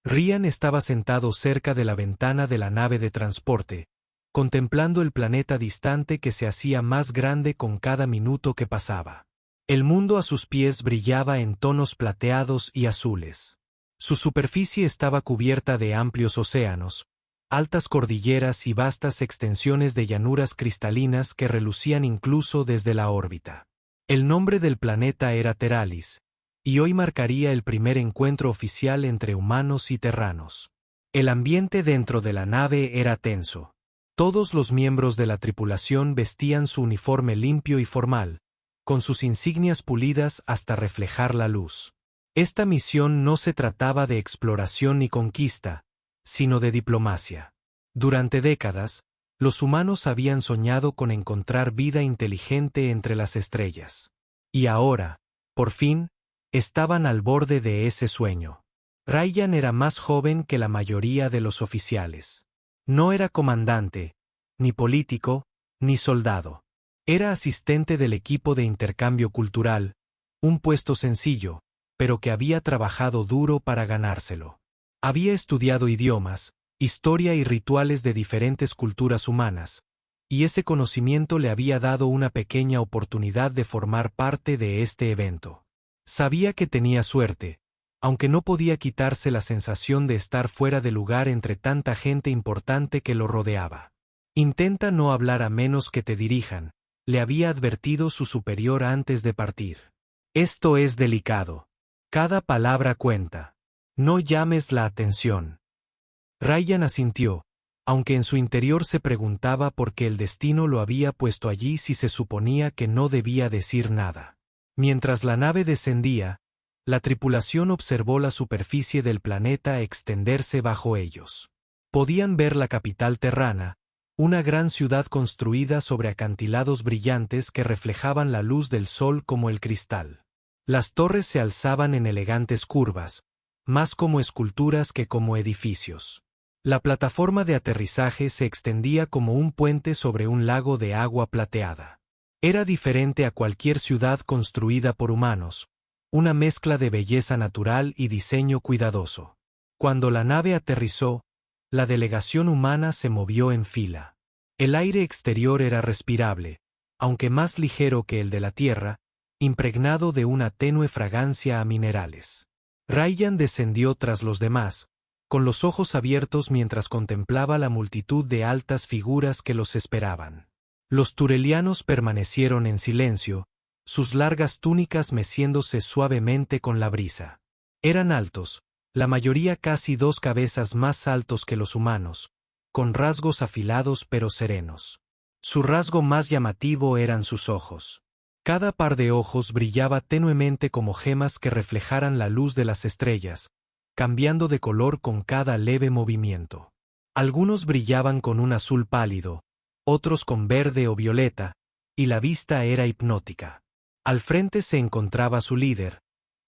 Ryan estaba sentado cerca de la ventana de la nave de transporte, contemplando el planeta distante que se hacía más grande con cada minuto que pasaba. El mundo a sus pies brillaba en tonos plateados y azules. Su superficie estaba cubierta de amplios océanos, altas cordilleras y vastas extensiones de llanuras cristalinas que relucían incluso desde la órbita. El nombre del planeta era Teralis, y hoy marcaría el primer encuentro oficial entre humanos y terranos. El ambiente dentro de la nave era tenso. Todos los miembros de la tripulación vestían su uniforme limpio y formal, con sus insignias pulidas hasta reflejar la luz. Esta misión no se trataba de exploración ni conquista, sino de diplomacia. Durante décadas, los humanos habían soñado con encontrar vida inteligente entre las estrellas. Y ahora, por fin, estaban al borde de ese sueño. Ryan era más joven que la mayoría de los oficiales. No era comandante, ni político, ni soldado. Era asistente del equipo de intercambio cultural, un puesto sencillo, pero que había trabajado duro para ganárselo. Había estudiado idiomas, historia y rituales de diferentes culturas humanas, y ese conocimiento le había dado una pequeña oportunidad de formar parte de este evento. Sabía que tenía suerte, aunque no podía quitarse la sensación de estar fuera de lugar entre tanta gente importante que lo rodeaba. Intenta no hablar a menos que te dirijan, le había advertido su superior antes de partir. Esto es delicado. Cada palabra cuenta. No llames la atención. Ryan asintió, aunque en su interior se preguntaba por qué el destino lo había puesto allí si se suponía que no debía decir nada. Mientras la nave descendía, la tripulación observó la superficie del planeta extenderse bajo ellos. Podían ver la capital terrana, una gran ciudad construida sobre acantilados brillantes que reflejaban la luz del sol como el cristal. Las torres se alzaban en elegantes curvas, más como esculturas que como edificios. La plataforma de aterrizaje se extendía como un puente sobre un lago de agua plateada. Era diferente a cualquier ciudad construida por humanos, una mezcla de belleza natural y diseño cuidadoso. Cuando la nave aterrizó, la delegación humana se movió en fila. El aire exterior era respirable, aunque más ligero que el de la Tierra, impregnado de una tenue fragancia a minerales. Ryan descendió tras los demás, con los ojos abiertos mientras contemplaba la multitud de altas figuras que los esperaban. Los turelianos permanecieron en silencio, sus largas túnicas meciéndose suavemente con la brisa. Eran altos, la mayoría casi 2 cabezas más altos que los humanos, con rasgos afilados pero serenos. Su rasgo más llamativo eran sus ojos. Cada par de ojos brillaba tenuemente como gemas que reflejaran la luz de las estrellas, cambiando de color con cada leve movimiento. Algunos brillaban con un azul pálido, otros con verde o violeta, y la vista era hipnótica. Al frente se encontraba su líder,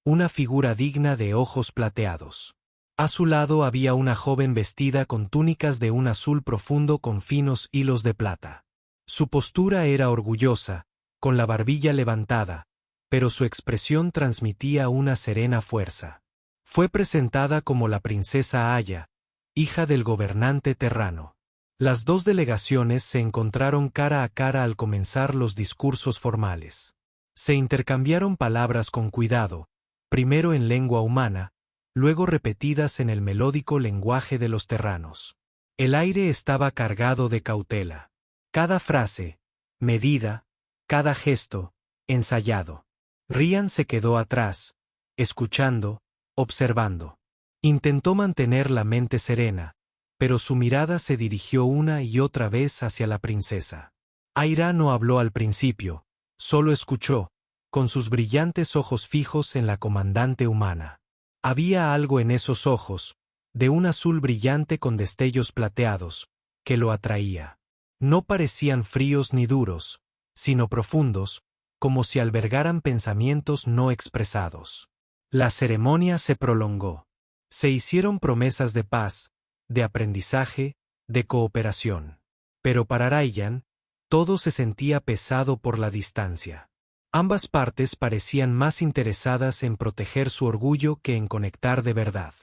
una figura digna de ojos plateados. A su lado había una joven vestida con túnicas de un azul profundo con finos hilos de plata. Su postura era orgullosa, con la barbilla levantada, pero su expresión transmitía una serena fuerza. Fue presentada como la princesa Aya, hija del gobernante terrano. Las dos delegaciones se encontraron cara a cara al comenzar los discursos formales. Se intercambiaron palabras con cuidado, primero en lengua humana, luego repetidas en el melódico lenguaje de los terranos. El aire estaba cargado de cautela. Cada frase, medida, cada gesto, ensayado. Ryan se quedó atrás, escuchando, observando. Intentó mantener la mente serena, pero su mirada se dirigió una y otra vez hacia la princesa. Aira no habló al principio, solo escuchó, con sus brillantes ojos fijos en la comandante humana. Había algo en esos ojos, de un azul brillante con destellos plateados, que lo atraía. No parecían fríos ni duros, sino profundos, como si albergaran pensamientos no expresados. La ceremonia se prolongó. Se hicieron promesas de paz, de aprendizaje, de cooperación. Pero para Ryan, todo se sentía pesado por la distancia. Ambas partes parecían más interesadas en proteger su orgullo que en conectar de verdad.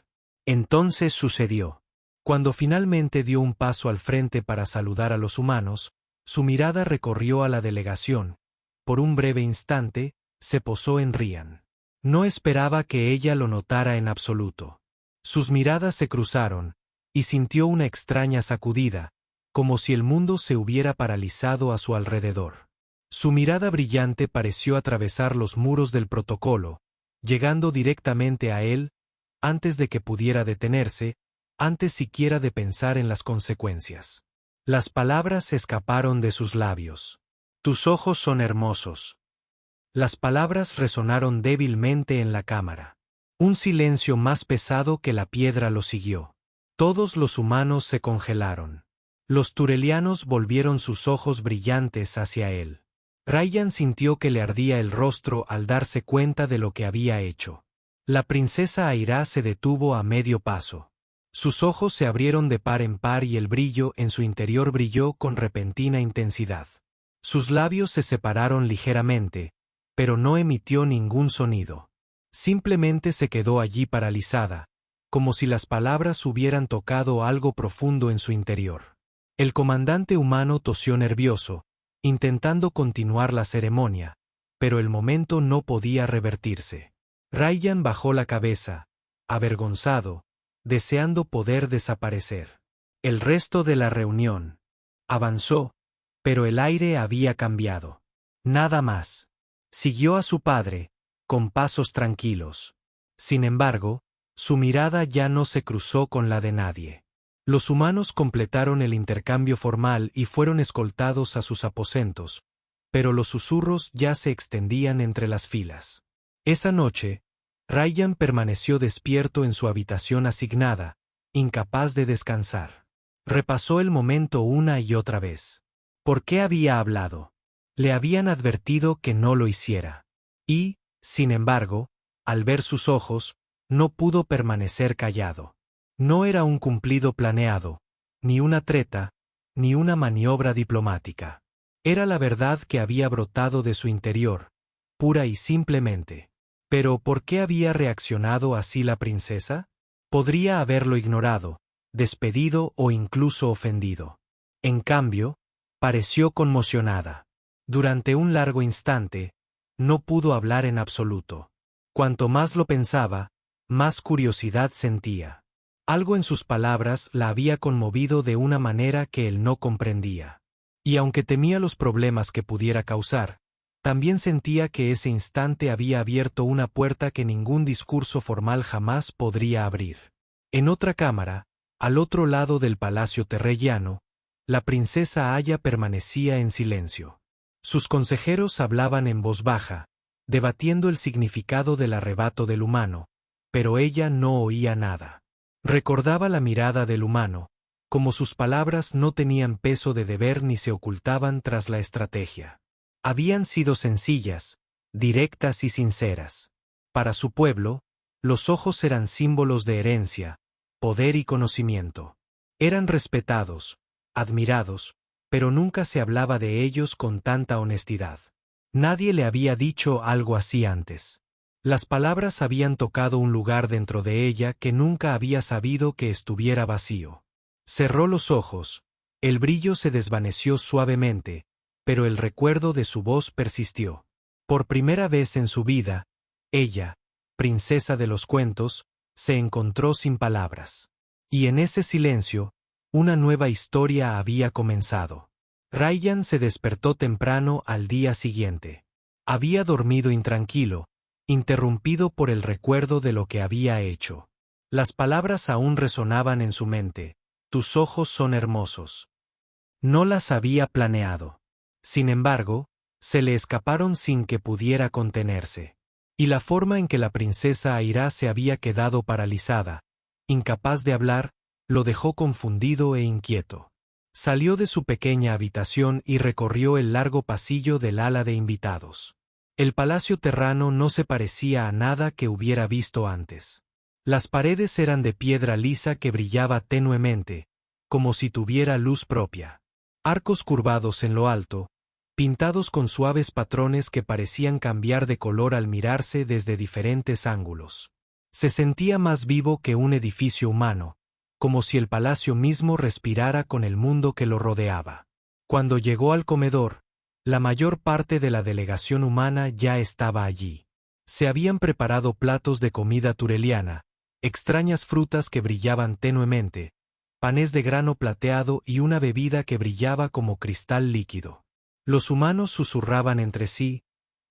Entonces sucedió. Cuando finalmente dio un paso al frente para saludar a los humanos, su mirada recorrió a la delegación. Por un breve instante, se posó en Ryan. No esperaba que ella lo notara en absoluto. Sus miradas se cruzaron, y sintió una extraña sacudida, como si el mundo se hubiera paralizado a su alrededor. Su mirada brillante pareció atravesar los muros del protocolo, llegando directamente a él, antes de que pudiera detenerse, antes siquiera de pensar en las consecuencias. Las palabras escaparon de sus labios. Tus ojos son hermosos. Las palabras resonaron débilmente en la cámara. Un silencio más pesado que la piedra lo siguió. Todos los humanos se congelaron. Los turelianos volvieron sus ojos brillantes hacia él. Ryan sintió que le ardía el rostro al darse cuenta de lo que había hecho. La princesa Aira se detuvo a medio paso. Sus ojos se abrieron de par en par y el brillo en su interior brilló con repentina intensidad. Sus labios se separaron ligeramente, pero no emitió ningún sonido. Simplemente se quedó allí paralizada, como si las palabras hubieran tocado algo profundo en su interior. El comandante humano tosió nervioso, intentando continuar la ceremonia, pero el momento no podía revertirse. Ryan bajó la cabeza, avergonzado, deseando poder desaparecer. El resto de la reunión avanzó, pero el aire había cambiado. Nada más. Siguió a su padre, con pasos tranquilos. Sin embargo, su mirada ya no se cruzó con la de nadie. Los humanos completaron el intercambio formal y fueron escoltados a sus aposentos, pero los susurros ya se extendían entre las filas. Esa noche, Ryan permaneció despierto en su habitación asignada, incapaz de descansar. Repasó el momento una y otra vez. ¿Por qué había hablado? Le habían advertido que no lo hiciera. Y, sin embargo, al ver sus ojos, no pudo permanecer callado. No era un cumplido planeado, ni una treta, ni una maniobra diplomática. Era la verdad que había brotado de su interior, pura y simplemente. Pero ¿por qué había reaccionado así la princesa? Podría haberlo ignorado, despedido o incluso ofendido. En cambio, pareció conmocionada. Durante un largo instante, no pudo hablar en absoluto. Cuanto más lo pensaba, más curiosidad sentía. Algo en sus palabras la había conmovido de una manera que él no comprendía. Y aunque temía los problemas que pudiera causar, también sentía que ese instante había abierto una puerta que ningún discurso formal jamás podría abrir. En otra cámara, al otro lado del palacio terrellano, la princesa Aya permanecía en silencio. Sus consejeros hablaban en voz baja, debatiendo el significado del arrebato del humano, pero ella no oía nada. Recordaba la mirada del humano, como sus palabras no tenían peso de deber ni se ocultaban tras la estrategia. Habían sido sencillas, directas y sinceras. Para su pueblo, los ojos eran símbolos de herencia, poder y conocimiento. Eran respetados, admirados, pero nunca se hablaba de ellos con tanta honestidad. Nadie le había dicho algo así antes. Las palabras habían tocado un lugar dentro de ella que nunca había sabido que estuviera vacío. Cerró los ojos, el brillo se desvaneció suavemente, pero el recuerdo de su voz persistió. Por primera vez en su vida, ella, princesa de los cuentos, se encontró sin palabras. Y en ese silencio, una nueva historia había comenzado. Ryan se despertó temprano al día siguiente. Había dormido intranquilo, interrumpido por el recuerdo de lo que había hecho. Las palabras aún resonaban en su mente. Tus ojos son hermosos. No las había planeado. Sin embargo, se le escaparon sin que pudiera contenerse. Y la forma en que la princesa Aira se había quedado paralizada, incapaz de hablar, lo dejó confundido e inquieto. Salió de su pequeña habitación y recorrió el largo pasillo del ala de invitados. El palacio terrano no se parecía a nada que hubiera visto antes. Las paredes eran de piedra lisa que brillaba tenuemente, como si tuviera luz propia. Arcos curvados en lo alto, pintados con suaves patrones que parecían cambiar de color al mirarse desde diferentes ángulos. Se sentía más vivo que un edificio humano, como si el palacio mismo respirara con el mundo que lo rodeaba. Cuando llegó al comedor, la mayor parte de la delegación humana ya estaba allí. Se habían preparado platos de comida tureliana, extrañas frutas que brillaban tenuemente, panes de grano plateado y una bebida que brillaba como cristal líquido. Los humanos susurraban entre sí,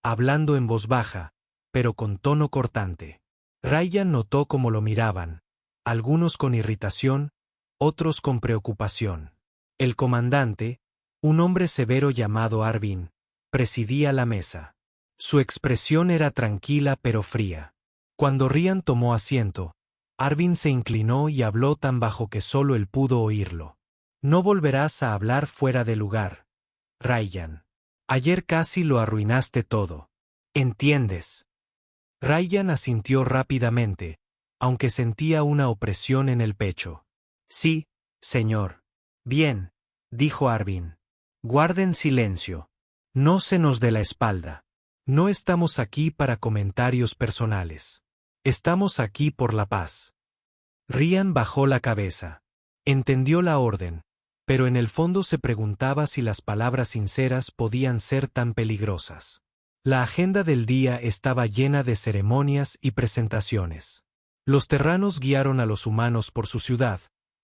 hablando en voz baja, pero con tono cortante. Ryan notó cómo lo miraban, algunos con irritación, otros con preocupación. El comandante, un hombre severo llamado Arvin, presidía la mesa. Su expresión era tranquila pero fría. Cuando Ryan tomó asiento, Arvin se inclinó y habló tan bajo que solo él pudo oírlo. No volverás a hablar fuera de lugar, Ryan. Ayer casi lo arruinaste todo. ¿Entiendes? Ryan asintió rápidamente, aunque sentía una opresión en el pecho. Sí, señor. Bien, dijo Arvin. Guarden silencio. No se nos dé la espalda. No estamos aquí para comentarios personales. Estamos aquí por la paz. Ryan bajó la cabeza. Entendió la orden, pero en el fondo se preguntaba si las palabras sinceras podían ser tan peligrosas. La agenda del día estaba llena de ceremonias y presentaciones. Los terranos guiaron a los humanos por su ciudad,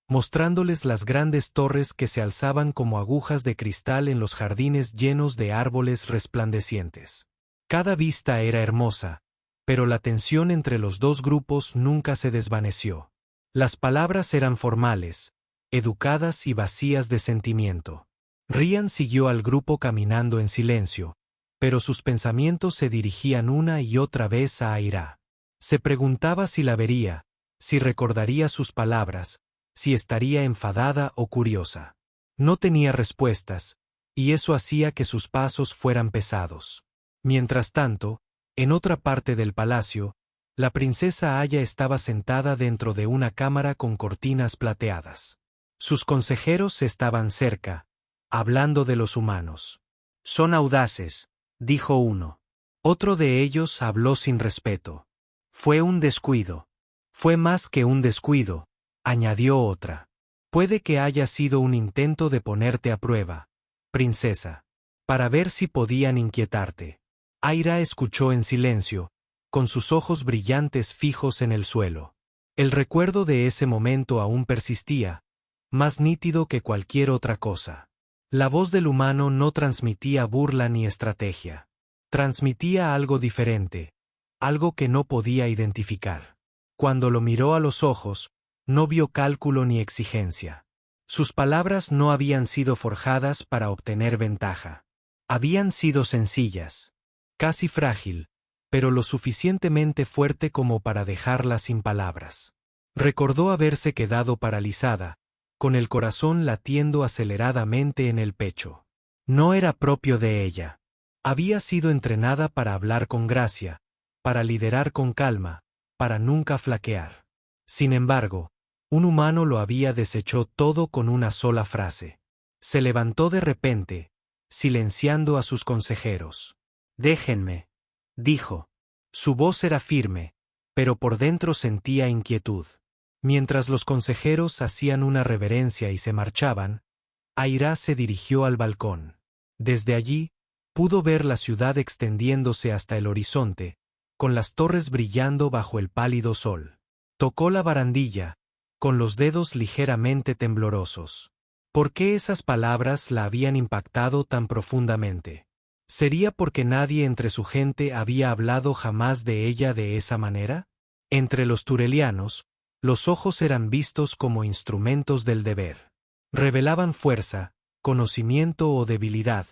mostrándoles las grandes torres que se alzaban como agujas de cristal en los jardines llenos de árboles resplandecientes. Cada vista era hermosa, pero la tensión entre los dos grupos nunca se desvaneció. Las palabras eran formales, educadas y vacías de sentimiento. Ryan siguió al grupo caminando en silencio, pero sus pensamientos se dirigían una y otra vez a Aira. Se preguntaba si la vería, si recordaría sus palabras, si estaría enfadada o curiosa. No tenía respuestas, y eso hacía que sus pasos fueran pesados. Mientras tanto, en otra parte del palacio, la princesa Aya estaba sentada dentro de una cámara con cortinas plateadas. Sus consejeros estaban cerca, hablando de los humanos. Son audaces, dijo uno. Otro de ellos habló sin respeto. Fue un descuido. Fue más que un descuido, añadió otra. Puede que haya sido un intento de ponerte a prueba, princesa, para ver si podían inquietarte. Aira escuchó en silencio, con sus ojos brillantes fijos en el suelo. El recuerdo de ese momento aún persistía, más nítido que cualquier otra cosa. La voz del humano no transmitía burla ni estrategia. Transmitía algo diferente, algo que no podía identificar. Cuando lo miró a los ojos, no vio cálculo ni exigencia. Sus palabras no habían sido forjadas para obtener ventaja. Habían sido sencillas, casi frágil, pero lo suficientemente fuerte como para dejarla sin palabras. Recordó haberse quedado paralizada, con el corazón latiendo aceleradamente en el pecho. No era propio de ella. Había sido entrenada para hablar con gracia, para liderar con calma, para nunca flaquear. Sin embargo, un humano lo había deshecho todo con una sola frase. Se levantó de repente, silenciando a sus consejeros. «Déjenme», dijo. Su voz era firme, pero por dentro sentía inquietud. Mientras los consejeros hacían una reverencia y se marchaban, Aira se dirigió al balcón. Desde allí, pudo ver la ciudad extendiéndose hasta el horizonte, con las torres brillando bajo el pálido sol. Tocó la barandilla, con los dedos ligeramente temblorosos. ¿Por qué esas palabras la habían impactado tan profundamente? ¿Sería porque nadie entre su gente había hablado jamás de ella de esa manera? Entre los turelianos, los ojos eran vistos como instrumentos del deber. Revelaban fuerza, conocimiento o debilidad,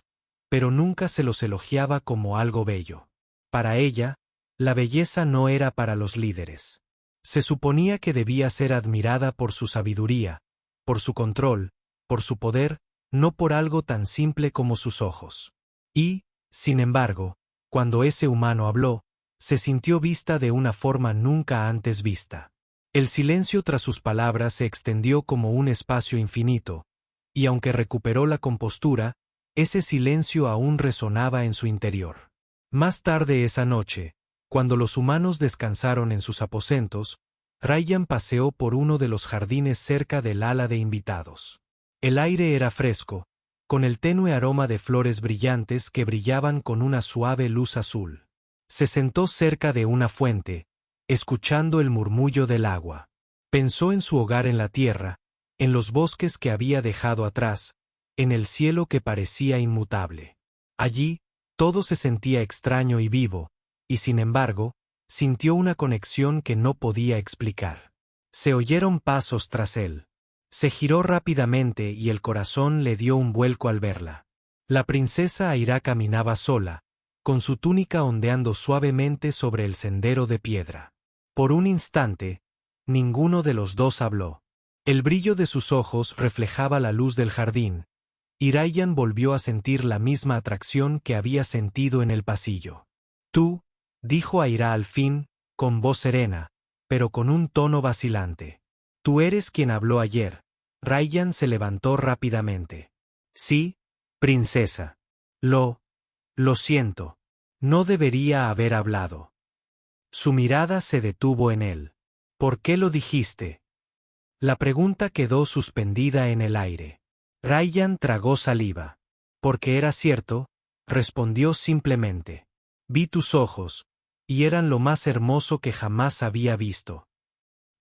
pero nunca se los elogiaba como algo bello. Para ella, la belleza no era para los líderes. Se suponía que debía ser admirada por su sabiduría, por su control, por su poder, no por algo tan simple como sus ojos. Y, sin embargo, cuando ese humano habló, se sintió vista de una forma nunca antes vista. El silencio tras sus palabras se extendió como un espacio infinito, y aunque recuperó la compostura, ese silencio aún resonaba en su interior. Más tarde esa noche, Cuando los humanos descansaron en sus aposentos, Rayyan paseó por uno de los jardines cerca del ala de invitados. El aire era fresco, con el tenue aroma de flores brillantes que brillaban con una suave luz azul. Se sentó cerca de una fuente, escuchando el murmullo del agua. Pensó en su hogar en la tierra, en los bosques que había dejado atrás, en el cielo que parecía inmutable. Allí, todo se sentía extraño y vivo, y sin embargo, sintió una conexión que no podía explicar. Se oyeron pasos tras él. Se giró rápidamente y el corazón le dio un vuelco al verla. La princesa Aira caminaba sola, con su túnica ondeando suavemente sobre el sendero de piedra. Por un instante, ninguno de los dos habló. El brillo de sus ojos reflejaba la luz del jardín, y Rayyan volvió a sentir la misma atracción que había sentido en el pasillo. Tú, dijo Aira al fin, con voz serena, pero con un tono vacilante. Tú eres quien habló ayer. Rayyan se levantó rápidamente. Sí, princesa. Lo siento. No debería haber hablado. Su mirada se detuvo en él. ¿Por qué lo dijiste? La pregunta quedó suspendida en el aire. Rayyan tragó saliva. Porque era cierto, respondió simplemente. Vi tus ojos, y eran lo más hermoso que jamás había visto.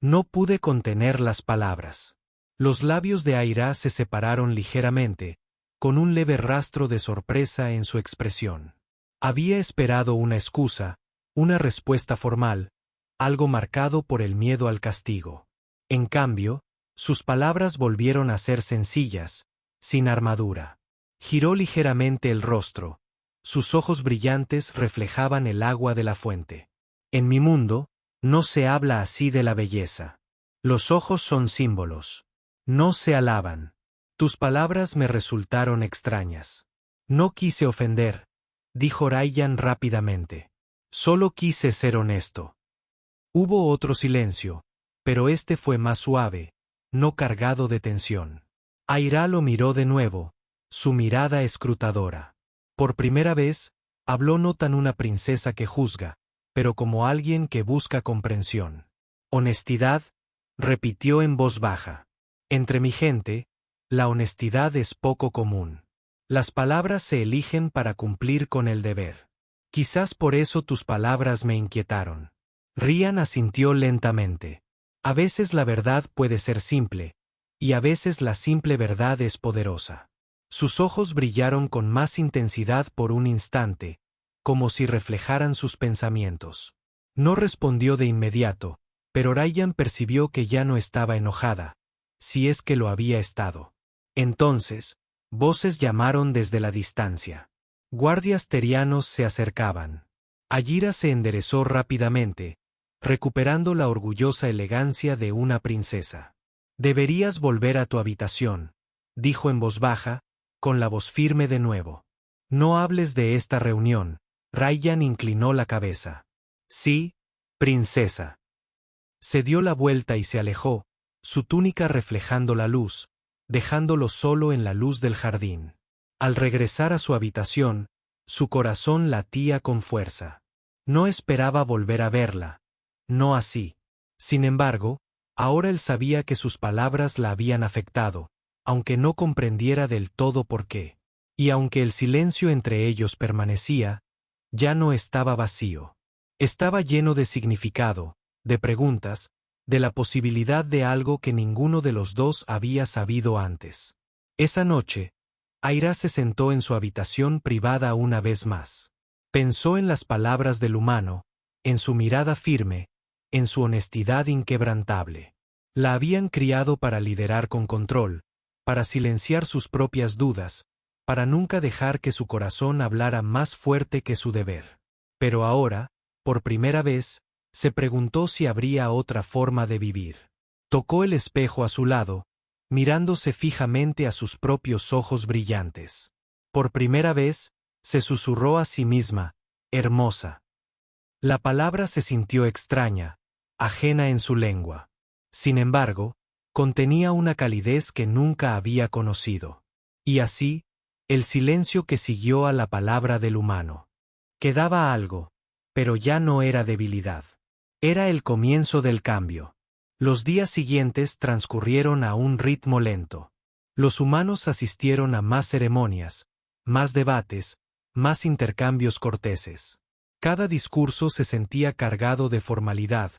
No pude contener las palabras. Los labios de Aira se separaron ligeramente, con un leve rastro de sorpresa en su expresión. Había esperado una excusa, una respuesta formal, algo marcado por el miedo al castigo. En cambio, sus palabras volvieron a ser sencillas, sin armadura. Giró ligeramente el rostro. Sus ojos brillantes reflejaban el agua de la fuente. En mi mundo, no se habla así de la belleza. Los ojos son símbolos. No se alaban. Tus palabras me resultaron extrañas. No quise ofender, dijo Rayyan rápidamente. Solo quise ser honesto. Hubo otro silencio, pero este fue más suave, no cargado de tensión. Aira lo miró de nuevo, su mirada escrutadora. Por primera vez, habló no tan una princesa que juzga, pero como alguien que busca comprensión. Honestidad, repitió en voz baja. Entre mi gente, la honestidad es poco común. Las palabras se eligen para cumplir con el deber. Quizás por eso tus palabras me inquietaron. Ryan asintió lentamente. A veces la verdad puede ser simple, y a veces la simple verdad es poderosa. Sus ojos brillaron con más intensidad por un instante, como si reflejaran sus pensamientos. No respondió de inmediato, pero Rayyan percibió que ya no estaba enojada, si es que lo había estado. Entonces, voces llamaron desde la distancia. Guardias terianos se acercaban. Ayira se enderezó rápidamente, recuperando la orgullosa elegancia de una princesa. Deberías volver a tu habitación, dijo en voz baja, con la voz firme de nuevo. No hables de esta reunión. Rayyan inclinó la cabeza. Sí, princesa. Se dio la vuelta y se alejó, su túnica reflejando la luz, dejándolo solo en la luz del jardín. Al regresar a su habitación, su corazón latía con fuerza. No esperaba volver a verla. No así. Sin embargo, ahora él sabía que sus palabras la habían afectado, aunque no comprendiera del todo por qué. Y aunque el silencio entre ellos permanecía, ya no estaba vacío. Estaba lleno de significado, de preguntas, de la posibilidad de algo que ninguno de los dos había sabido antes. Esa noche, Aira se sentó en su habitación privada una vez más. Pensó en las palabras del humano, en su mirada firme, en su honestidad inquebrantable. La habían criado para liderar con control, para silenciar sus propias dudas, para nunca dejar que su corazón hablara más fuerte que su deber. Pero ahora, por primera vez, se preguntó si habría otra forma de vivir. Tocó el espejo a su lado, mirándose fijamente a sus propios ojos brillantes. Por primera vez, se susurró a sí misma, hermosa. La palabra se sintió extraña, ajena en su lengua. Sin embargo, contenía una calidez que nunca había conocido. Y así, el silencio que siguió a la palabra del humano. Quedaba algo, Pero ya no era debilidad. Era el comienzo del cambio. Los días siguientes transcurrieron a un ritmo lento. Los humanos asistieron a más ceremonias, más debates, más intercambios corteses. Cada discurso se sentía cargado de formalidad,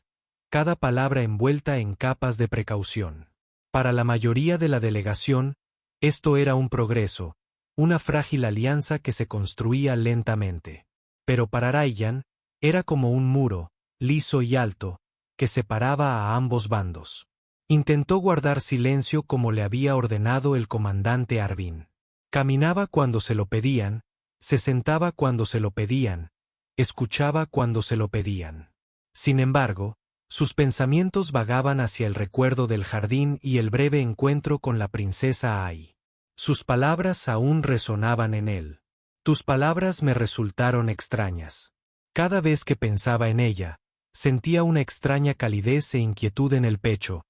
cada palabra envuelta en capas de precaución. Para la mayoría de la delegación, esto era un progreso, una frágil alianza que se construía lentamente. Pero para Rayyan, era como un muro, liso y alto, que separaba a ambos bandos. Intentó guardar silencio como le había ordenado el comandante Arvin. Caminaba cuando se lo pedían, se sentaba cuando se lo pedían, escuchaba cuando se lo pedían. Sin embargo, sus pensamientos vagaban hacia el recuerdo del jardín y el breve encuentro con la princesa Ai. Sus palabras aún resonaban en él. Tus palabras me resultaron extrañas. Cada vez que pensaba en ella, sentía una extraña calidez e inquietud en el pecho,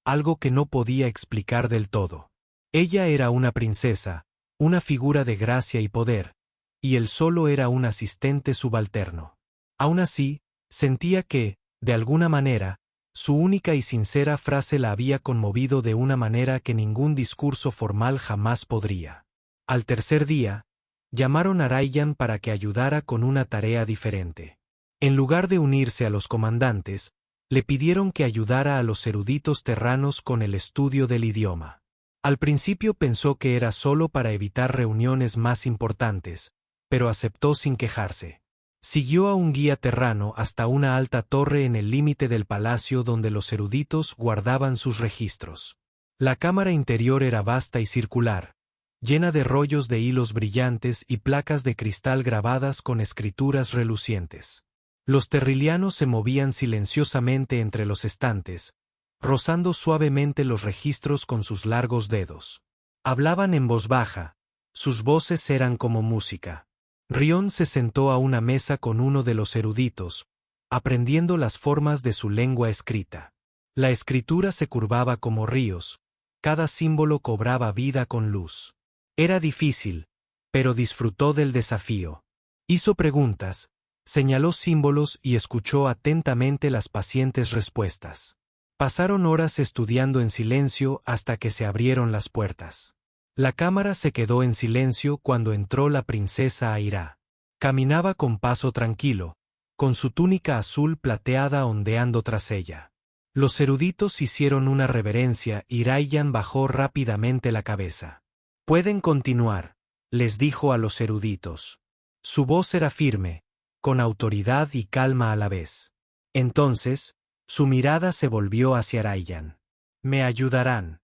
algo que no podía explicar del todo. Ella era una princesa, una figura de gracia y poder, y él solo era un asistente subalterno. Aún así, sentía que, de alguna manera, su única y sincera frase la había conmovido de una manera que ningún discurso formal jamás podría. Al tercer día, llamaron a Rayyan para que ayudara con una tarea diferente. En lugar de unirse a los comandantes, le pidieron que ayudara a los eruditos terranos con el estudio del idioma. Al principio pensó que era solo para evitar reuniones más importantes, pero aceptó sin quejarse. Siguió a un guía terrano hasta una alta torre en el límite del palacio donde los eruditos guardaban sus registros. La cámara interior era vasta y circular, llena de rollos de hilos brillantes y placas de cristal grabadas con escrituras relucientes. Los terrilianos se movían silenciosamente entre los estantes, rozando suavemente los registros con sus largos dedos. Hablaban en voz baja, sus voces eran como música. Rion se sentó a una mesa con uno de los eruditos, aprendiendo las formas de su lengua escrita. La escritura se curvaba como ríos, cada símbolo cobraba vida con luz. Era difícil, pero disfrutó del desafío. Hizo preguntas, señaló símbolos y escuchó atentamente las pacientes respuestas. Pasaron horas estudiando en silencio hasta que se abrieron las puertas. La cámara se quedó en silencio cuando entró la princesa Aira. Caminaba con paso tranquilo, con su túnica azul plateada ondeando tras ella. Los eruditos hicieron una reverencia y Rayyan bajó rápidamente la cabeza. «Pueden continuar», les dijo a los eruditos. Su voz era firme, con autoridad y calma a la vez. Entonces, su mirada se volvió hacia Rayyan. «¿Me ayudarán?»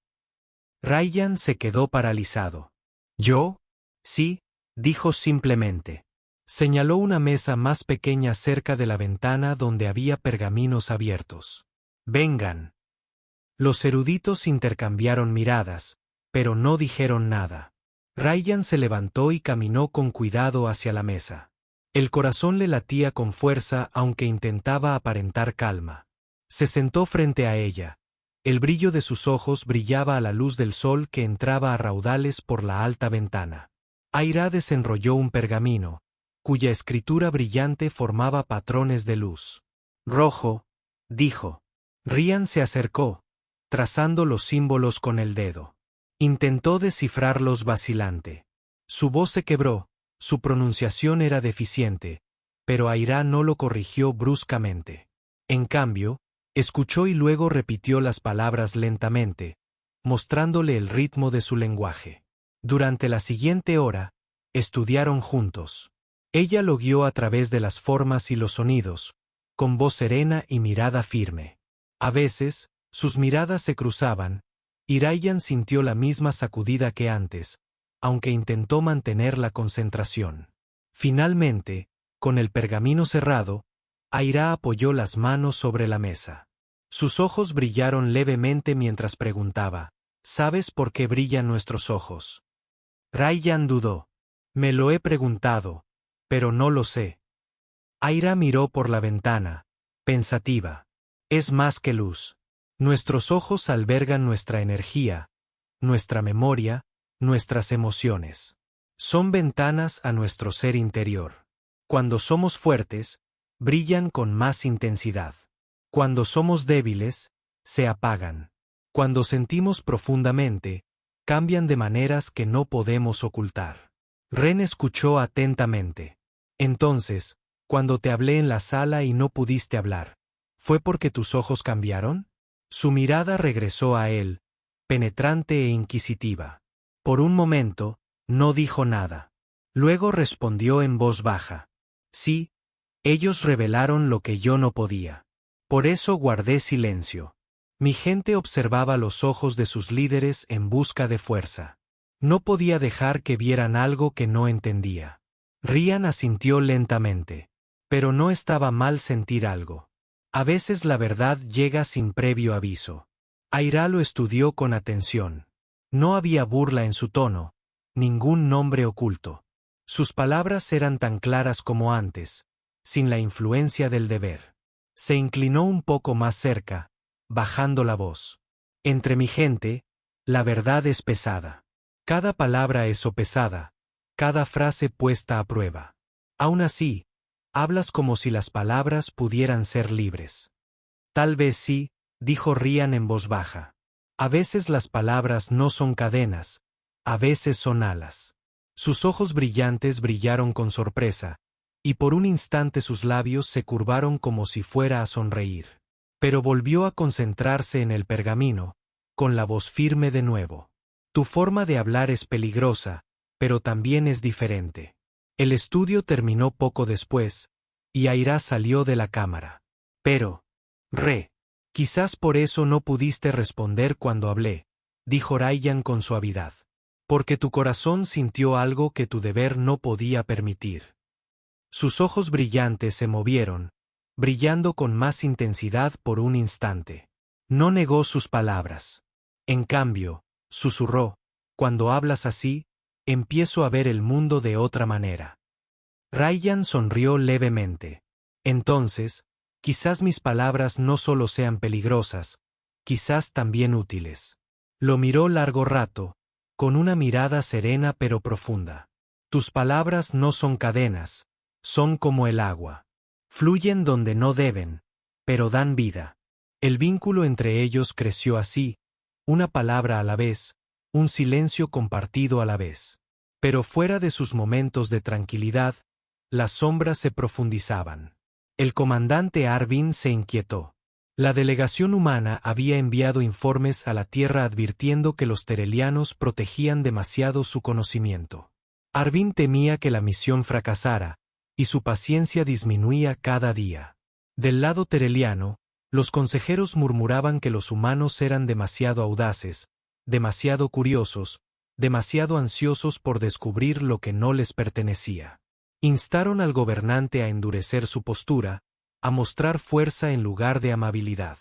Rayyan se quedó paralizado. «¿Yo?» «Sí», dijo simplemente. Señaló una mesa más pequeña cerca de la ventana donde había pergaminos abiertos. «Vengan». Los eruditos intercambiaron miradas, pero no dijeron nada. Rayyan se levantó y caminó con cuidado hacia la mesa. El corazón le latía con fuerza aunque intentaba aparentar calma. Se sentó frente a ella. El brillo de sus ojos brillaba a la luz del sol que entraba a raudales por la alta ventana. Aira desenrolló un pergamino, cuya escritura brillante formaba patrones de luz. «Rojo», dijo. Rian se acercó, trazando los símbolos con el dedo. Intentó descifrarlos vacilante. Su voz se quebró, su pronunciación era deficiente, pero Aira no lo corrigió bruscamente. En cambio, escuchó y luego repitió las palabras lentamente, mostrándole el ritmo de su lenguaje. Durante la siguiente hora, estudiaron juntos. Ella lo guió a través de las formas y los sonidos, con voz serena y mirada firme. A veces, sus miradas se cruzaban, y Rayyan sintió la misma sacudida que antes, aunque intentó mantener la concentración. Finalmente, con el pergamino cerrado, Aira apoyó las manos sobre la mesa. Sus ojos brillaron levemente mientras preguntaba, «¿Sabes por qué brillan nuestros ojos?» Rayyan dudó. «Me lo he preguntado, pero no lo sé». Aira miró por la ventana, pensativa. «Es más que luz. Nuestros ojos albergan nuestra energía, nuestra memoria, nuestras emociones. Son ventanas a nuestro ser interior. Cuando somos fuertes, brillan con más intensidad. Cuando somos débiles, se apagan. Cuando sentimos profundamente, cambian de maneras que no podemos ocultar. Ren escuchó atentamente. Entonces, cuando te hablé en la sala y no pudiste hablar, ¿fue porque tus ojos cambiaron? Su mirada regresó a él, penetrante e inquisitiva. Por un momento, no dijo nada. Luego respondió en voz baja. Sí, ellos revelaron lo que yo no podía. Por eso guardé silencio. Mi gente observaba los ojos de sus líderes en busca de fuerza. No podía dejar que vieran algo que no entendía. Ryan asintió lentamente. Pero no estaba mal sentir algo. A veces la verdad llega sin previo aviso. Aira lo estudió con atención. No había burla en su tono, ningún nombre oculto. Sus palabras eran tan claras como antes, sin la influencia del deber. Se inclinó un poco más cerca, bajando la voz. Entre mi gente, la verdad es pesada. Cada palabra es sopesada, cada frase puesta a prueba. Aún así, hablas como si las palabras pudieran ser libres. Tal vez sí, dijo Ryan en voz baja. A veces las palabras no son cadenas, a veces son alas. Sus ojos brillantes brillaron con sorpresa, y por un instante sus labios se curvaron como si fuera a sonreír. Pero volvió a concentrarse en el pergamino, con la voz firme de nuevo. Tu forma de hablar es peligrosa, pero también es diferente. El estudio terminó poco después, y Aira salió de la cámara. Pero, quizás por eso no pudiste responder cuando hablé, dijo Ryan con suavidad. Porque tu corazón sintió algo que tu deber no podía permitir. Sus ojos brillantes se movieron, brillando con más intensidad por un instante. No negó sus palabras. En cambio, susurró, cuando hablas así, empiezo a ver el mundo de otra manera. Ryan sonrió levemente. Entonces, quizás mis palabras no solo sean peligrosas, quizás también útiles. Lo miró largo rato, con una mirada serena pero profunda. Tus palabras no son cadenas, son como el agua. Fluyen donde no deben, pero dan vida. El vínculo entre ellos creció así, una palabra a la vez, un silencio compartido a la vez. Pero fuera de sus momentos de tranquilidad, las sombras se profundizaban. El comandante Arvin se inquietó. La delegación humana había enviado informes a la Tierra advirtiendo que los terelianos protegían demasiado su conocimiento. Arvin temía que la misión fracasara, y su paciencia disminuía cada día. Del lado tereliano, los consejeros murmuraban que los humanos eran demasiado audaces, demasiado curiosos, demasiado ansiosos por descubrir lo que no les pertenecía. Instaron al gobernante a endurecer su postura, a mostrar fuerza en lugar de amabilidad.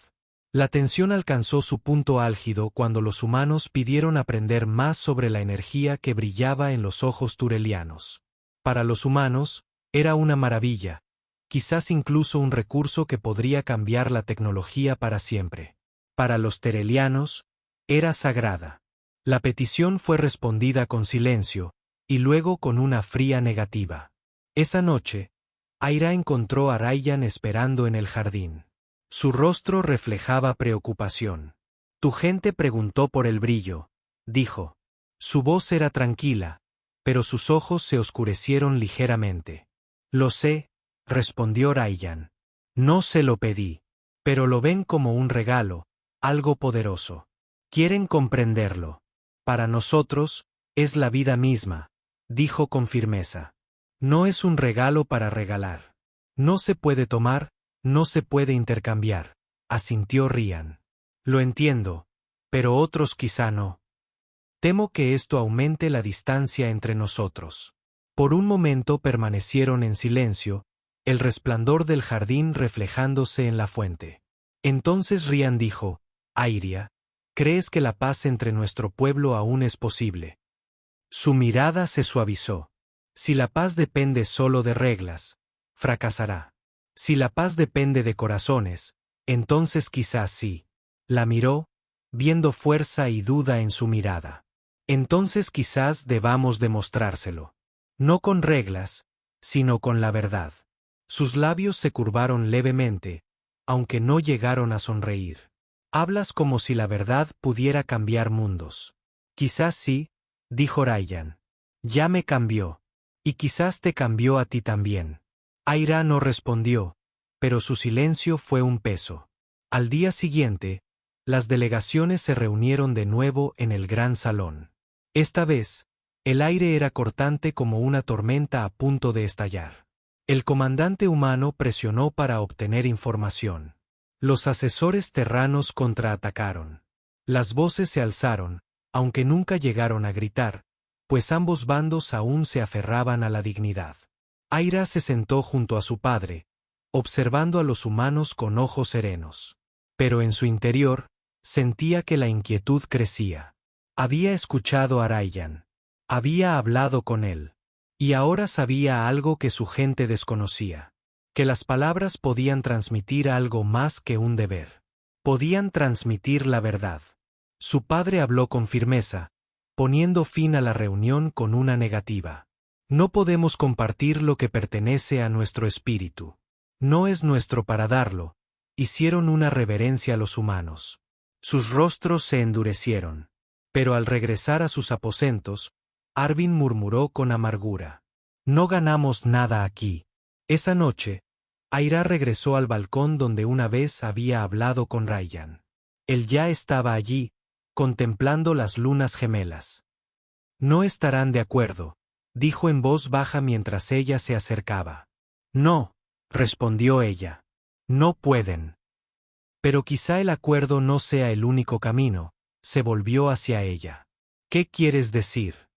La tensión alcanzó su punto álgido cuando los humanos pidieron aprender más sobre la energía que brillaba en los ojos turelianos. Para los humanos, era una maravilla, quizás incluso un recurso que podría cambiar la tecnología para siempre. Para los terelianos, era sagrada. La petición fue respondida con silencio, y luego con una fría negativa. Esa noche, Aira encontró a Ryan esperando en el jardín. Su rostro reflejaba preocupación. Tu gente preguntó por el brillo, dijo. Su voz era tranquila, pero sus ojos se oscurecieron ligeramente. Lo sé, respondió Ryan. No se lo pedí, pero lo ven como un regalo, algo poderoso. Quieren comprenderlo. Para nosotros, es la vida misma, dijo con firmeza. No es un regalo para regalar. No se puede tomar, no se puede intercambiar, asintió Ryan. Lo entiendo, pero otros quizá no. Temo que esto aumente la distancia entre nosotros. Por un momento permanecieron en silencio, el resplandor del jardín reflejándose en la fuente. Entonces Ryan dijo, Airia, ¿crees que la paz entre nuestro pueblo aún es posible? Su mirada se suavizó. Si la paz depende solo de reglas, fracasará. Si la paz depende de corazones, entonces quizás sí. La miró, viendo fuerza y duda en su mirada. Entonces quizás debamos demostrárselo. No con reglas, sino con la verdad. Sus labios se curvaron levemente, aunque no llegaron a sonreír. Hablas como si la verdad pudiera cambiar mundos. Quizás sí, dijo Rayyan. Ya me cambió. Y quizás te cambió a ti también. Aira no respondió, pero su silencio fue un peso. Al día siguiente, las delegaciones se reunieron de nuevo en el gran salón. Esta vez, el aire era cortante como una tormenta a punto de estallar. El comandante humano presionó para obtener información. Los asesores terranos contraatacaron. Las voces se alzaron, aunque nunca llegaron a gritar, pues ambos bandos aún se aferraban a la dignidad. Aira se sentó junto a su padre, observando a los humanos con ojos serenos. Pero en su interior, sentía que la inquietud crecía. Había escuchado a Rayyan. Había hablado con él. Y ahora sabía algo que su gente desconocía. Que las palabras podían transmitir algo más que un deber. Podían transmitir la verdad. Su padre habló con firmeza, poniendo fin a la reunión con una negativa. No podemos compartir lo que pertenece a nuestro espíritu. No es nuestro para darlo. Hicieron una reverencia a los humanos. Sus rostros se endurecieron. Pero al regresar a sus aposentos, Arvin murmuró con amargura. No ganamos nada aquí. Esa noche, Aira regresó al balcón donde una vez había hablado con Rayyan. Él ya estaba allí, contemplando las lunas gemelas. No estarán de acuerdo, dijo en voz baja mientras ella se acercaba. No, respondió ella. No pueden. Pero quizá el acuerdo no sea el único camino, se volvió hacia ella. ¿Qué quieres decir?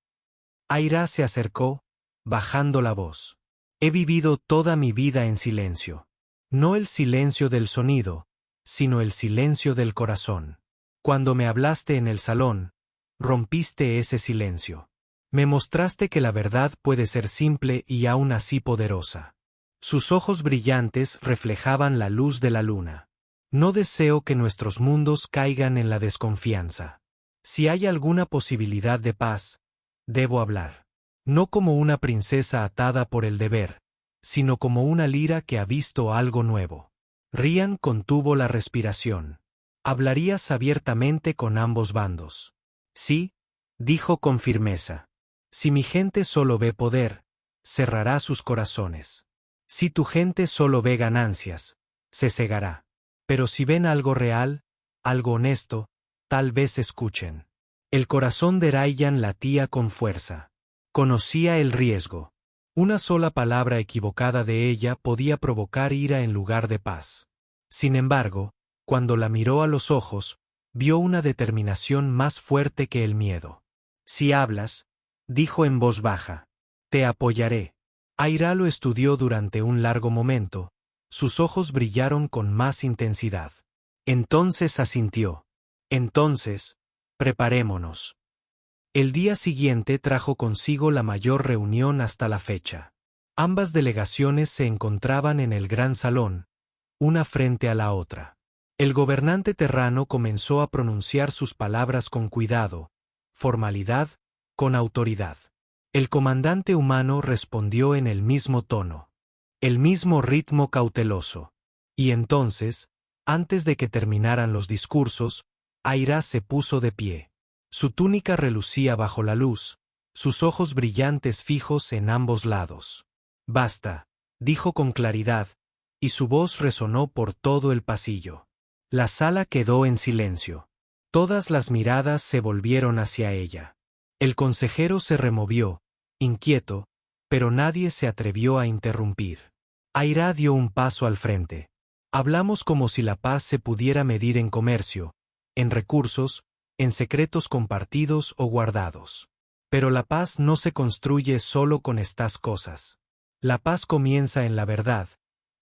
Aira se acercó, bajando la voz. He vivido toda mi vida en silencio. No el silencio del sonido, sino el silencio del corazón. Cuando me hablaste en el salón, rompiste ese silencio. Me mostraste que la verdad puede ser simple y aún así poderosa. Sus ojos brillantes reflejaban la luz de la luna. No deseo que nuestros mundos caigan en la desconfianza. Si hay alguna posibilidad de paz, debo hablar. No como una princesa atada por el deber, sino como una lira que ha visto algo nuevo. Ryan contuvo la respiración. Hablarías abiertamente con ambos bandos. Sí, dijo con firmeza. Si mi gente solo ve poder, cerrará sus corazones. Si tu gente solo ve ganancias, se cegará. Pero si ven algo real, algo honesto, tal vez escuchen. El corazón de Rayyan latía con fuerza. Conocía el riesgo. Una sola palabra equivocada de ella podía provocar ira en lugar de paz. Sin embargo, cuando la miró a los ojos, vio una determinación más fuerte que el miedo. Si hablas, dijo en voz baja, te apoyaré. Aira lo estudió durante un largo momento, sus ojos brillaron con más intensidad. Entonces asintió. Entonces, preparémonos. El día siguiente trajo consigo la mayor reunión hasta la fecha. Ambas delegaciones se encontraban en el gran salón, una frente a la otra. El gobernante terrano comenzó a pronunciar sus palabras con cuidado, formalidad, con autoridad. El comandante humano respondió en el mismo tono, el mismo ritmo cauteloso. Y entonces, antes de que terminaran los discursos, Aira se puso de pie. Su túnica relucía bajo la luz, sus ojos brillantes fijos en ambos lados. Basta, dijo con claridad, y su voz resonó por todo el pasillo. La sala quedó en silencio. Todas las miradas se volvieron hacia ella. El consejero se removió, inquieto, pero nadie se atrevió a interrumpir. Aira dio un paso al frente. Hablamos como si la paz se pudiera medir en comercio, en recursos, en secretos compartidos o guardados. Pero la paz no se construye solo con estas cosas. La paz comienza en la verdad,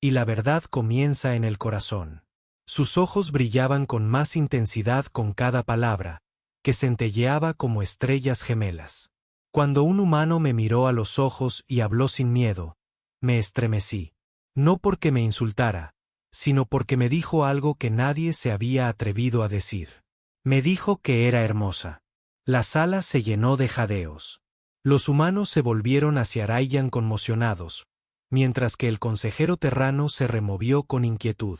y la verdad comienza en el corazón. Sus ojos brillaban con más intensidad con cada palabra, que centelleaba como estrellas gemelas. Cuando un humano me miró a los ojos y habló sin miedo, me estremecí. No porque me insultara, sino porque me dijo algo que nadie se había atrevido a decir. Me dijo que era hermosa. La sala se llenó de jadeos. Los humanos se volvieron hacia Rayyan conmocionados, mientras que el consejero terrano se removió con inquietud.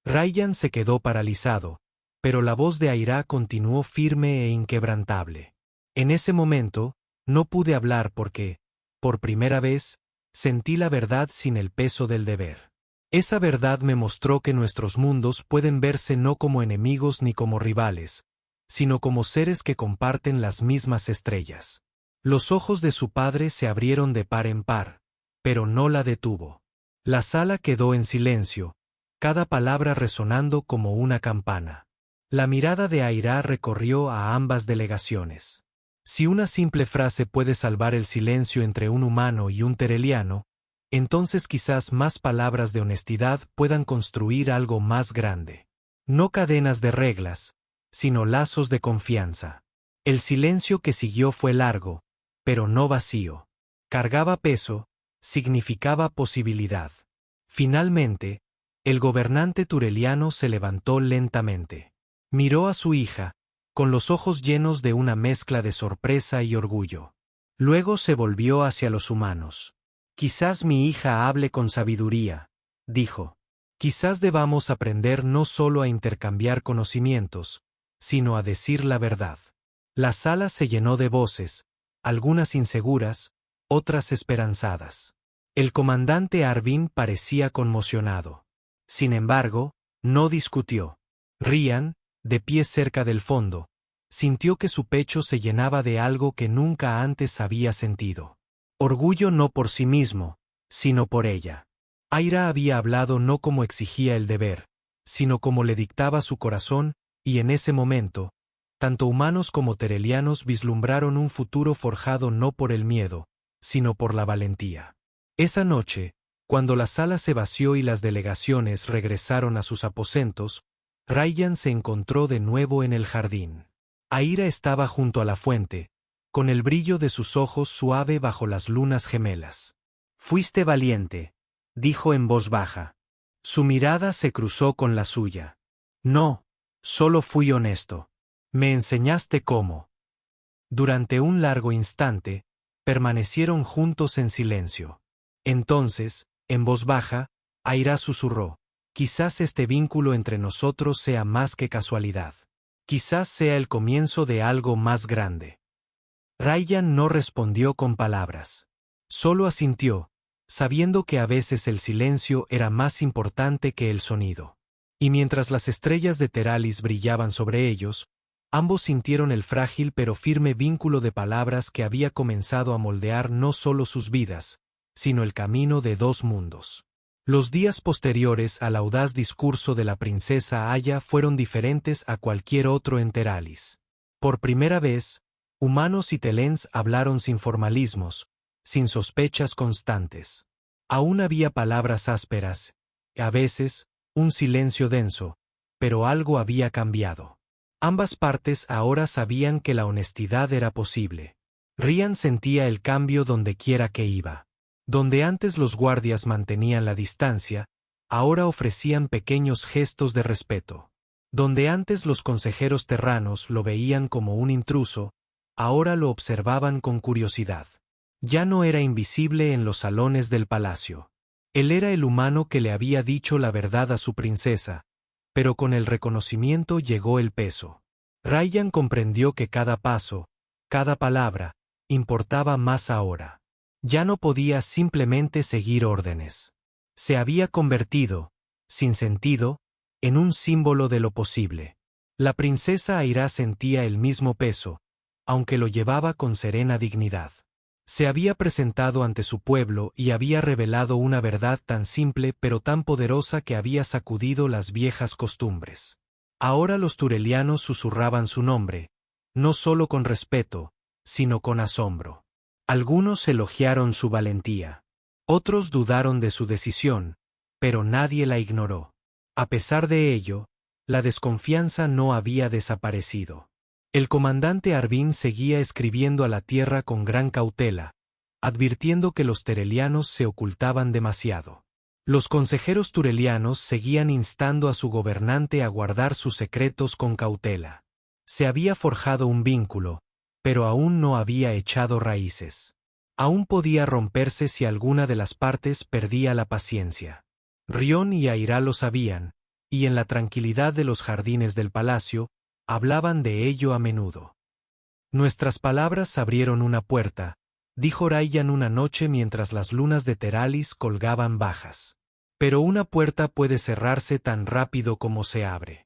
Rayyan se quedó paralizado, pero la voz de Aira continuó firme e inquebrantable. En ese momento, no pude hablar porque, por primera vez, sentí la verdad sin el peso del deber. Esa verdad me mostró que nuestros mundos pueden verse no como enemigos ni como rivales, sino como seres que comparten las mismas estrellas. Los ojos de su padre se abrieron de par en par, pero no la detuvo. La sala quedó en silencio, cada palabra resonando como una campana. La mirada de Aira recorrió a ambas delegaciones. Si una simple frase puede salvar el silencio entre un humano y un tereliano, entonces quizás más palabras de honestidad puedan construir algo más grande. No cadenas de reglas, sino lazos de confianza. El silencio que siguió fue largo, pero no vacío. Cargaba peso, significaba posibilidad. Finalmente, el gobernante tureliano se levantó lentamente. Miró a su hija, con los ojos llenos de una mezcla de sorpresa y orgullo. Luego se volvió hacia los humanos. Quizás mi hija hable con sabiduría, dijo. Quizás debamos aprender no solo a intercambiar conocimientos, sino a decir la verdad. La sala se llenó de voces, algunas inseguras, otras esperanzadas. El comandante Arvin parecía conmocionado. Sin embargo, no discutió. Ryan, de pie cerca del fondo, sintió que su pecho se llenaba de algo que nunca antes había sentido. Orgullo no por sí mismo, sino por ella. Aira había hablado no como exigía el deber, sino como le dictaba su corazón, y en ese momento, tanto humanos como terelianos vislumbraron un futuro forjado no por el miedo, sino por la valentía. Esa noche, cuando la sala se vació y las delegaciones regresaron a sus aposentos, Rayyan se encontró de nuevo en el jardín. Aira estaba junto a la fuente, con el brillo de sus ojos suave bajo las lunas gemelas. «Fuiste valiente», dijo en voz baja. Su mirada se cruzó con la suya. «No, solo fui honesto. Me enseñaste cómo». Durante un largo instante, permanecieron juntos en silencio. Entonces, en voz baja, Aira susurró: «Quizás este vínculo entre nosotros sea más que casualidad. Quizás sea el comienzo de algo más grande». Rayyan no respondió con palabras. Solo asintió, sabiendo que a veces el silencio era más importante que el sonido. Y mientras las estrellas de Teralis brillaban sobre ellos, ambos sintieron el frágil pero firme vínculo de palabras que había comenzado a moldear no solo sus vidas, sino el camino de dos mundos. Los días posteriores al audaz discurso de la princesa Aya fueron diferentes a cualquier otro en Teralis. Por primera vez, humanos y telens hablaron sin formalismos, sin sospechas constantes. Aún había palabras ásperas, a veces, un silencio denso, pero algo había cambiado. Ambas partes ahora sabían que la honestidad era posible. Ryan sentía el cambio donde quiera que iba. Donde antes los guardias mantenían la distancia, ahora ofrecían pequeños gestos de respeto. Donde antes los consejeros terranos lo veían como un intruso, ahora lo observaban con curiosidad. Ya no era invisible en los salones del palacio. Él era el humano que le había dicho la verdad a su princesa, pero con el reconocimiento llegó el peso. Rayyan comprendió que cada paso, cada palabra, importaba más ahora. Ya no podía simplemente seguir órdenes. Se había convertido, sin sentido, en un símbolo de lo posible. La princesa Aira sentía el mismo peso, aunque lo llevaba con serena dignidad. Se había presentado ante su pueblo y había revelado una verdad tan simple pero tan poderosa que había sacudido las viejas costumbres. Ahora los turelianos susurraban su nombre, no solo con respeto, sino con asombro. Algunos elogiaron su valentía. Otros dudaron de su decisión, pero nadie la ignoró. A pesar de ello, la desconfianza no había desaparecido. El comandante Arvin seguía escribiendo a la tierra con gran cautela, advirtiendo que los terelianos se ocultaban demasiado. Los consejeros turelianos seguían instando a su gobernante a guardar sus secretos con cautela. Se había forjado un vínculo, pero aún no había echado raíces. Aún podía romperse si alguna de las partes perdía la paciencia. Rion y Aira lo sabían, y en la tranquilidad de los jardines del palacio, hablaban de ello a menudo. Nuestras palabras abrieron una puerta, dijo Rayyan una noche mientras las lunas de Teralis colgaban bajas. Pero una puerta puede cerrarse tan rápido como se abre.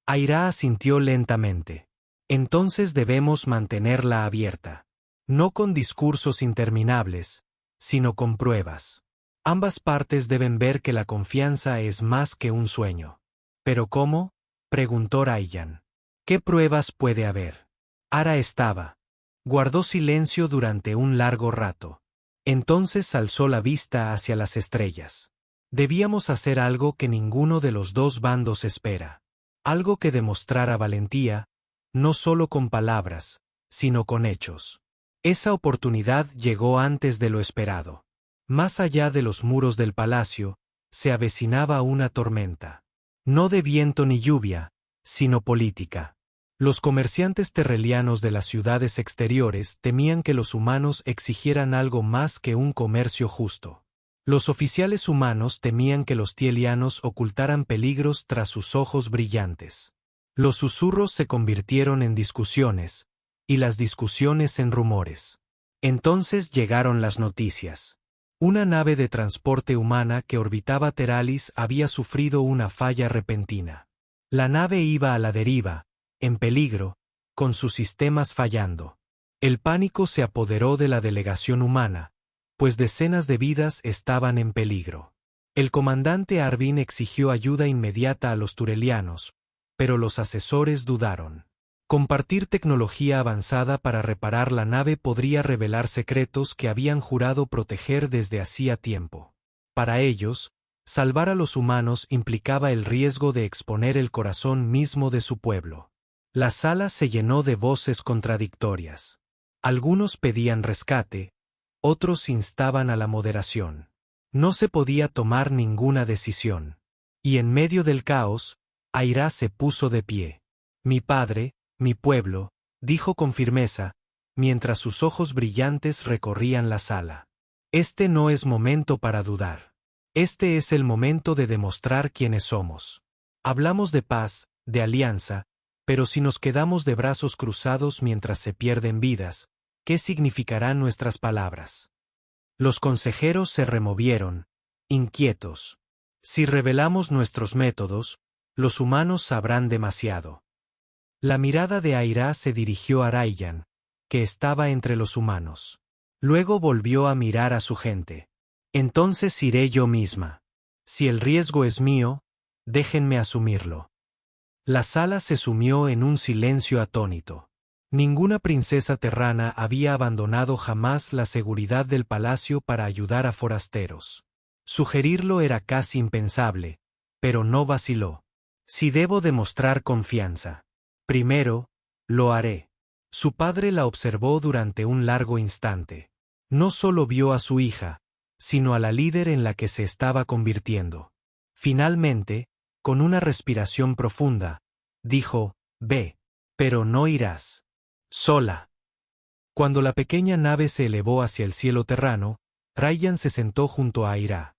Aira asintió lentamente. Entonces debemos mantenerla abierta. No con discursos interminables, sino con pruebas. Ambas partes deben ver que la confianza es más que un sueño. ¿Pero cómo?, preguntó Rayyan. ¿Qué pruebas puede haber? Ara estaba. Guardó silencio durante un largo rato. Entonces alzó la vista hacia las estrellas. Debíamos hacer algo que ninguno de los dos bandos espera. Algo que demostrara valentía, no solo con palabras, sino con hechos. Esa oportunidad llegó antes de lo esperado. Más allá de los muros del palacio, se avecinaba una tormenta. No de viento ni lluvia, sino política. Los comerciantes terrelianos de las ciudades exteriores temían que los humanos exigieran algo más que un comercio justo. Los oficiales humanos temían que los tielianos ocultaran peligros tras sus ojos brillantes. Los susurros se convirtieron en discusiones, y las discusiones en rumores. Entonces llegaron las noticias. Una nave de transporte humana que orbitaba Teralis había sufrido una falla repentina. La nave iba a la deriva, en peligro, con sus sistemas fallando. El pánico se apoderó de la delegación humana, pues decenas de vidas estaban en peligro. El comandante Arvin exigió ayuda inmediata a los turelianos, pero los asesores dudaron. Compartir tecnología avanzada para reparar la nave podría revelar secretos que habían jurado proteger desde hacía tiempo. Para ellos, salvar a los humanos implicaba el riesgo de exponer el corazón mismo de su pueblo. La sala se llenó de voces contradictorias. Algunos pedían rescate, otros instaban a la moderación. No se podía tomar ninguna decisión. Y en medio del caos, Aira se puso de pie. Mi padre, mi pueblo, dijo con firmeza, mientras sus ojos brillantes recorrían la sala. Este no es momento para dudar. Este es el momento de demostrar quiénes somos. Hablamos de paz, de alianza, pero si nos quedamos de brazos cruzados mientras se pierden vidas, ¿qué significarán nuestras palabras? Los consejeros se removieron, inquietos. Si revelamos nuestros métodos, los humanos sabrán demasiado. La mirada de Aira se dirigió a Rayyan, que estaba entre los humanos. Luego volvió a mirar a su gente. Entonces iré yo misma. Si el riesgo es mío, déjenme asumirlo. La sala se sumió en un silencio atónito. Ninguna princesa terrana había abandonado jamás la seguridad del palacio para ayudar a forasteros. Sugerirlo era casi impensable, pero no vaciló. Si debo demostrar confianza, primero, lo haré. Su padre la observó durante un largo instante. No solo vio a su hija, sino a la líder en la que se estaba convirtiendo. Finalmente, con una respiración profunda, dijo, ve, pero no irás sola. Cuando la pequeña nave se elevó hacia el cielo terrano, Rayyan se sentó junto a Aira.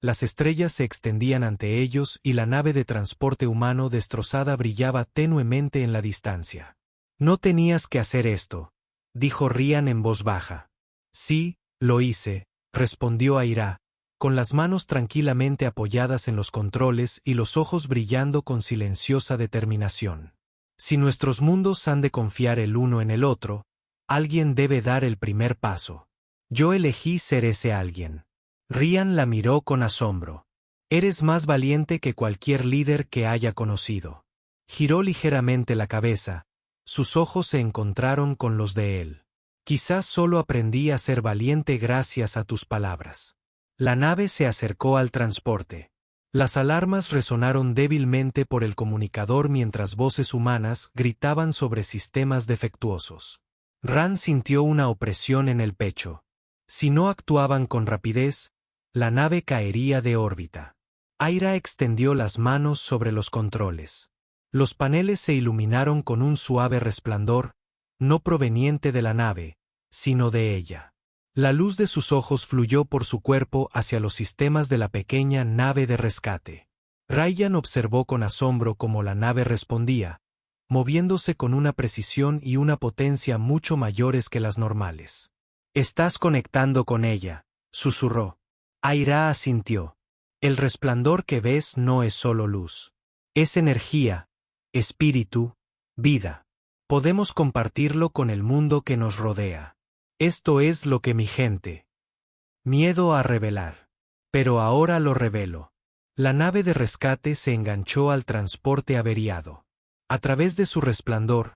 Las estrellas se extendían ante ellos y la nave de transporte humano destrozada brillaba tenuemente en la distancia. No tenías que hacer esto, dijo Rian en voz baja. Sí, lo hice, respondió Aira, con las manos tranquilamente apoyadas en los controles y los ojos brillando con silenciosa determinación. Si nuestros mundos han de confiar el uno en el otro, alguien debe dar el primer paso. Yo elegí ser ese alguien. Rian la miró con asombro. Eres más valiente que cualquier líder que haya conocido. Giró ligeramente la cabeza. Sus ojos se encontraron con los de él. Quizás solo aprendí a ser valiente gracias a tus palabras. La nave se acercó al transporte. Las alarmas resonaron débilmente por el comunicador mientras voces humanas gritaban sobre sistemas defectuosos. Ran sintió una opresión en el pecho. Si no actuaban con rapidez, la nave caería de órbita. Aira extendió las manos sobre los controles. Los paneles se iluminaron con un suave resplandor, no proveniente de la nave, sino de ella. La luz de sus ojos fluyó por su cuerpo hacia los sistemas de la pequeña nave de rescate. Ryan observó con asombro cómo la nave respondía, moviéndose con una precisión y una potencia mucho mayores que las normales. «Estás conectando con ella», susurró. Aira asintió. «El resplandor que ves no es solo luz. Es energía, espíritu, vida. Podemos compartirlo con el mundo que nos rodea. Esto es lo que mi gente». Miedo a revelar. Pero ahora lo revelo. La nave de rescate se enganchó al transporte averiado. A través de su resplandor,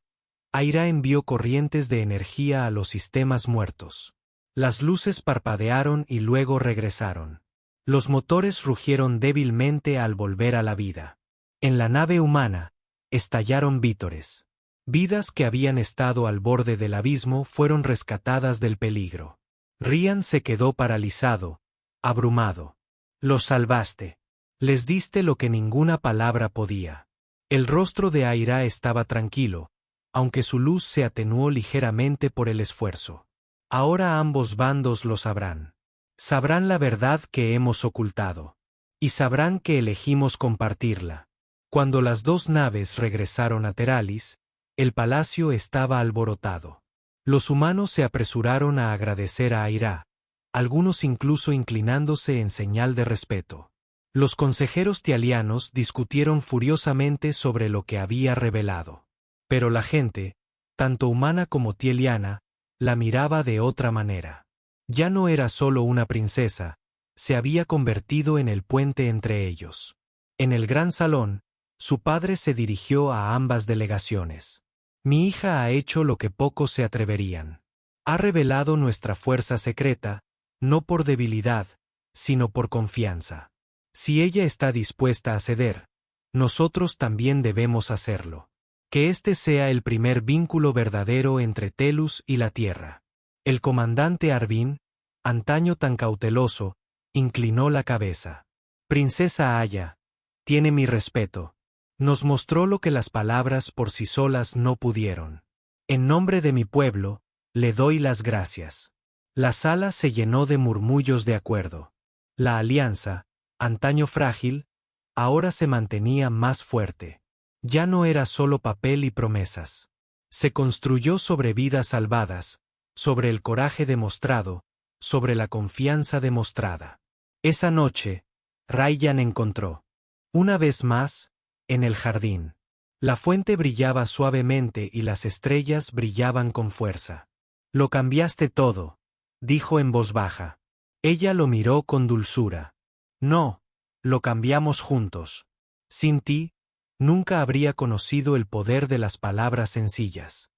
Aira envió corrientes de energía a los sistemas muertos. Las luces parpadearon y luego regresaron. Los motores rugieron débilmente al volver a la vida. En la nave humana, estallaron vítores. Vidas que habían estado al borde del abismo fueron rescatadas del peligro. Ryan se quedó paralizado, abrumado. «Los salvaste. Les diste lo que ninguna palabra podía». El rostro de Aira estaba tranquilo, aunque su luz se atenuó ligeramente por el esfuerzo. «Ahora ambos bandos lo sabrán. Sabrán la verdad que hemos ocultado. Y sabrán que elegimos compartirla». Cuando las dos naves regresaron a Teralis, el palacio estaba alborotado. Los humanos se apresuraron a agradecer a Aira, algunos incluso inclinándose en señal de respeto. Los consejeros tialianos discutieron furiosamente sobre lo que había revelado. Pero la gente, tanto humana como tieliana, la miraba de otra manera. Ya no era solo una princesa, se había convertido en el puente entre ellos. En el gran salón, su padre se dirigió a ambas delegaciones. «Mi hija ha hecho lo que pocos se atreverían. Ha revelado nuestra fuerza secreta, no por debilidad, sino por confianza. Si ella está dispuesta a ceder, nosotros también debemos hacerlo. Que este sea el primer vínculo verdadero entre Telus y la Tierra». El comandante Arvin, antaño tan cauteloso, inclinó la cabeza. «Princesa Aya, tiene mi respeto. Nos mostró lo que las palabras por sí solas no pudieron. En nombre de mi pueblo, le doy las gracias». La sala se llenó de murmullos de acuerdo. La alianza, antaño frágil, ahora se mantenía más fuerte. Ya no era solo papel y promesas. Se construyó sobre vidas salvadas, sobre el coraje demostrado, sobre la confianza demostrada. Esa noche, Ryan encontró, una vez más, en el jardín. La fuente brillaba suavemente y las estrellas brillaban con fuerza. «Lo cambiaste todo», dijo en voz baja. Ella lo miró con dulzura. «No, lo cambiamos juntos. Sin ti, nunca habría conocido el poder de las palabras sencillas».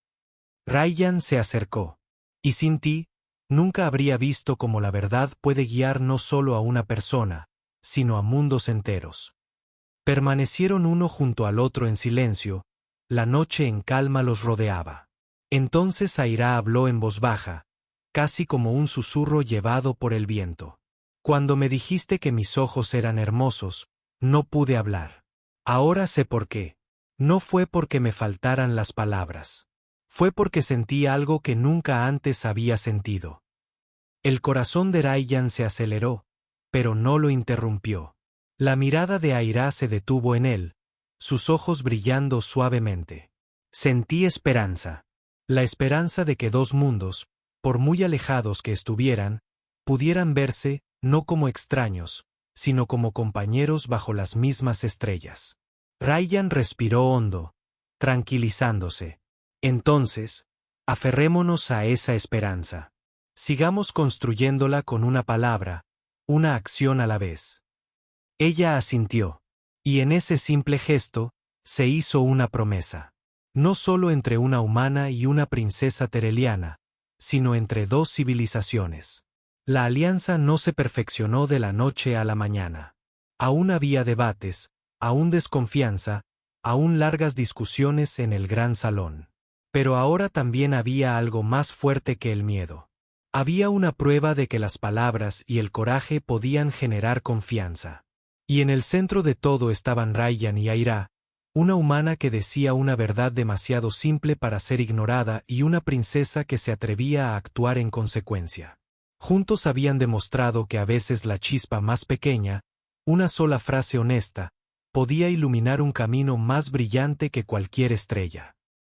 Ryan se acercó. «Y sin ti, nunca habría visto cómo la verdad puede guiar no solo a una persona, sino a mundos enteros». Permanecieron uno junto al otro en silencio, la noche en calma los rodeaba. Entonces Aira habló en voz baja, casi como un susurro llevado por el viento. «Cuando me dijiste que mis ojos eran hermosos, no pude hablar. Ahora sé por qué. No fue porque me faltaran las palabras. Fue porque sentí algo que nunca antes había sentido». El corazón de Ryan se aceleró, pero no lo interrumpió. La mirada de Aira se detuvo en él, sus ojos brillando suavemente. «Sentí esperanza. La esperanza de que dos mundos, por muy alejados que estuvieran, pudieran verse, no como extraños, sino como compañeros bajo las mismas estrellas». Ryan respiró hondo, tranquilizándose. «Entonces, aferrémonos a esa esperanza. Sigamos construyéndola con una palabra, una acción a la vez». Ella asintió, y en ese simple gesto, se hizo una promesa. No solo entre una humana y una princesa tereliana, sino entre dos civilizaciones. La alianza no se perfeccionó de la noche a la mañana. Aún había debates, aún desconfianza, aún largas discusiones en el gran salón. Pero ahora también había algo más fuerte que el miedo. Había una prueba de que las palabras y el coraje podían generar confianza. Y en el centro de todo estaban Ryan y Aira, una humana que decía una verdad demasiado simple para ser ignorada y una princesa que se atrevía a actuar en consecuencia. Juntos habían demostrado que a veces la chispa más pequeña, una sola frase honesta, podía iluminar un camino más brillante que cualquier estrella.